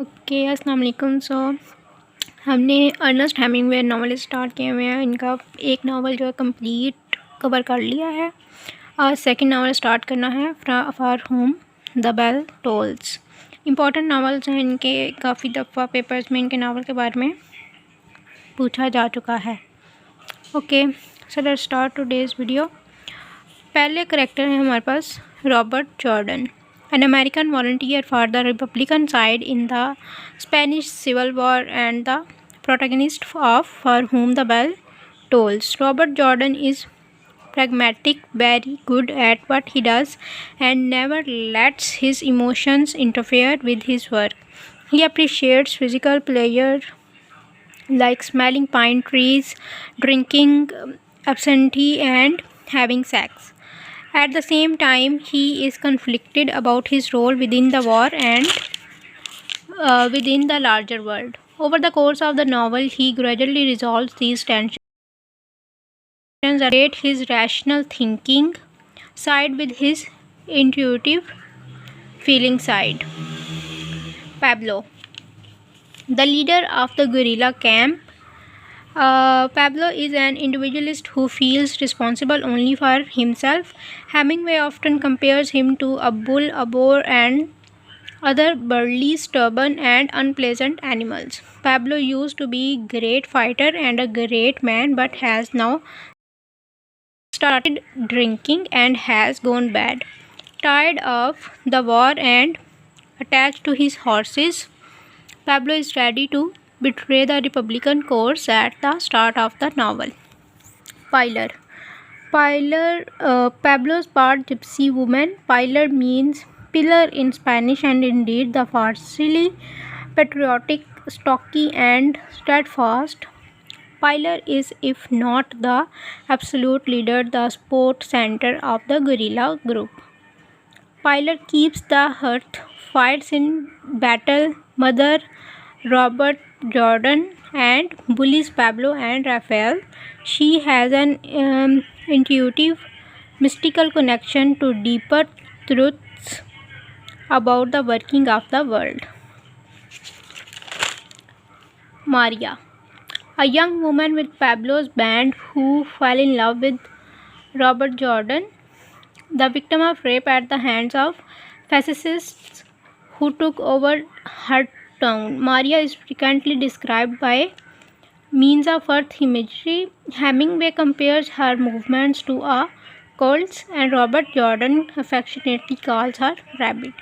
Okay, अस्सलाम वालेकुम। हमने अर्नेस्ट हेमिंगवे नावल स्टार्ट किए हुए हैं। इनका एक नावल जो है कंप्लीट कवर कर लिया है। आज सेकंड नावल स्टार्ट करना है, for whom the bell tolls. Important novels हैं इनके, काफ़ी दफ़ा पेपर्स में इनके नावल के बारे में पूछा जा चुका है। Okay, so let's start today's video. पहले करेक्टर है हमारे पास Robert Jordan, an American volunteer for the Republican side in the Spanish Civil War and the protagonist of For Whom the Bell Tolls. Robert Jordan is pragmatic, very good at what he does, and never lets his emotions interfere with his work. He appreciates physical pleasure like smelling pine trees, drinking absinthe, and having sex. At the same time, he is conflicted about his role within the war and within the larger world. Over the course of the novel, he gradually resolves these tensions and creates his rational thinking side with his intuitive feeling side. Pablo, the leader of the guerrilla camp. Pablo is an individualist who feels responsible only for himself. Hemingway often compares him to a bull, a boar, and other burly, stubborn, and unpleasant animals. Pablo used to be a great fighter and a great man, but has now started drinking and has gone bad. Tired of the war and attached to his horses, Pablo is ready to betray the Republican cause at the start of the novel. Pilar. Pablo's part gypsy woman. Pilar means pillar in Spanish, and indeed the Farsi patriotic, stocky, and steadfast. Pilar is, if not the absolute leader, the support center of the guerrilla group. Pilar keeps the hearth, fights in battle, mother Robert Jordan, and bullies Pablo and Rafael. She has an intuitive, mystical connection to deeper truths about the working of the world. Maria, a young woman with Pablo's band who fell in love with Robert Jordan, the victim of rape at the hands of fascists who took over her town. Maria is frequently described by means of earth imagery. Hemingway compares her movements to a colt's, and Robert Jordan affectionately calls her rabbit.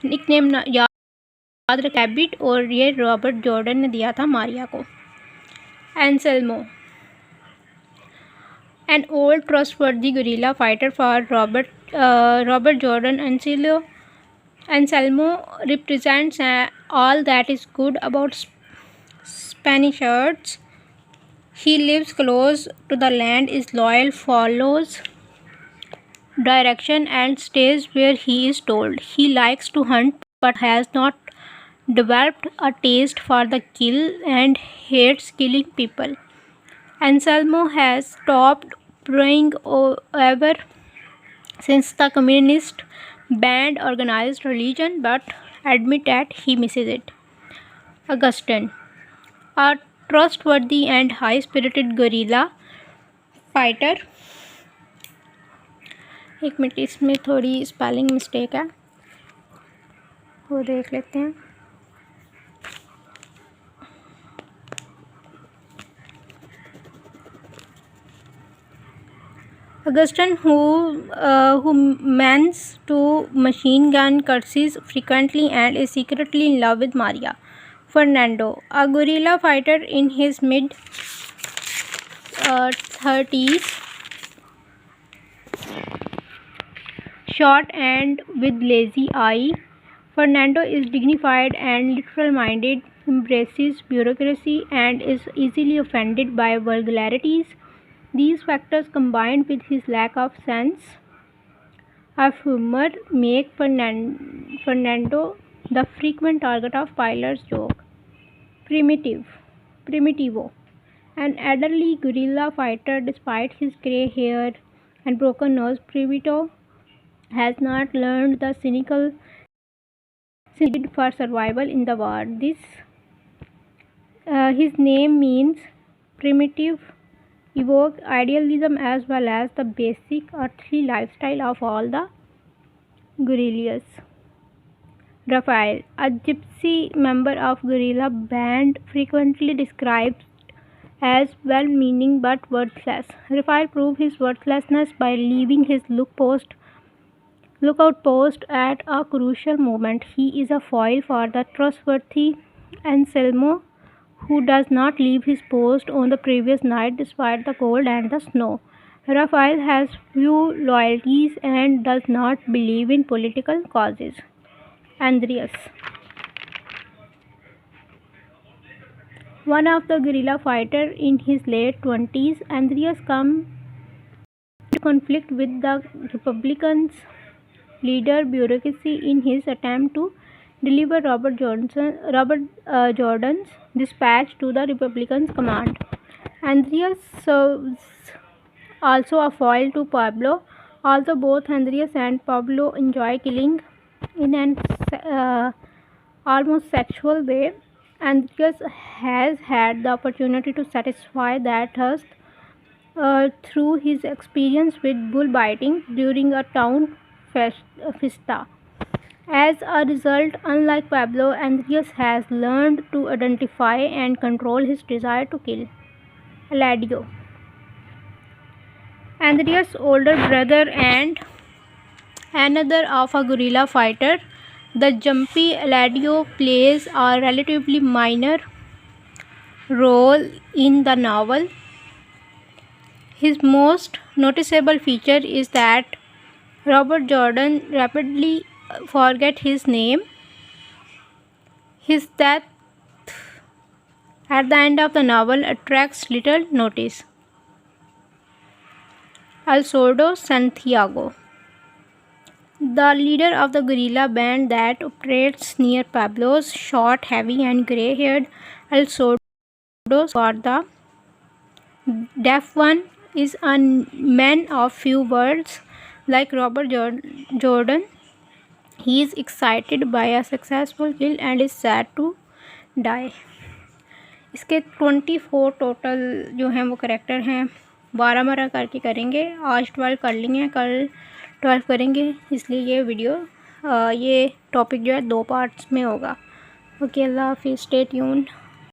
Nickname याद रख rabbit, और ये Robert Jordan ने दिया था मारिया को. एंसेल्मो, an old trustworthy guerrilla fighter for Robert Jordan. Anselmo represents all that is good about Spanish arts. He lives close to the land, is loyal, follows direction, and stays where he is told. He likes to hunt but has not developed a taste for the kill and hates killing people. Anselmo has stopped praying ever since the communist banned organized religion, but admit that he misses it. Augustine, a trustworthy and high-spirited guerrilla fighter. एक minute, इसमें थोड़ी spelling mistake है, वो देख लेते हैं. Augustine, who mans to machine gun, curses frequently and is secretly in love with Maria. Fernando, a guerrilla fighter in his mid-30s, short and with lazy eye. Fernando is dignified and literal-minded, embraces bureaucracy, and is easily offended by vulgarities. These factors, combined with his lack of sense of humor, make Fernando the frequent target of Pilar's joke. Primitivo, an elderly guerrilla fighter. Despite his grey hair and broken nose, Primitivo has not learned the cynical since for survival in the war. His name means primitive, evoke idealism as well as the basic earthly lifestyle of all the guerrillas. Raphael, a gypsy member of guerrilla band, frequently described as well-meaning but worthless. Raphael proved his worthlessness by leaving his lookout post at a crucial moment. He is a foil for the trustworthy Anselmo, who does not leave his post on the previous night despite the cold and the snow. Raphael has few loyalties and does not believe in political causes. Andreas, one of the guerrilla fighters in his late 20s, Andreas comes into conflict with the Republicans' leader bureaucracy in his attempt to deliver Jordan's dispatch to the Republicans' command. Andreas serves also a foil to Pablo, although both Andreas and Pablo enjoy killing in an almost sexual way. Andreas has had the opportunity to satisfy that thirst through his experience with bullfighting during a town fiesta. As a result, unlike Pablo, Andreas has learned to identify and control his desire to kill. Eladio, Andreas' older brother and another of a guerrilla fighter, the jumpy Eladio plays a relatively minor role in the novel. His most noticeable feature is that Robert Jordan rapidly forgets his name. His death at the end of the novel attracts little notice. Alsordo Santiago, the leader of the guerrilla band that operates near Pablo's, short, heavy, and grey-haired. Alsordo, for the deaf one, is a man of few words. Like Robert Jordan, he is excited by a successful kill and is sad to die. इसके 24 total जो हैं वो character हैं, 12 करके करेंगे. आज 12 कर लेंगे, कल 12 करेंगे, इसलिए ये वीडियो ये टॉपिक जो है 2 पार्ट्स में होगा. ओके, अल्लाह हाफिज़, स्टे ट्यून्ड.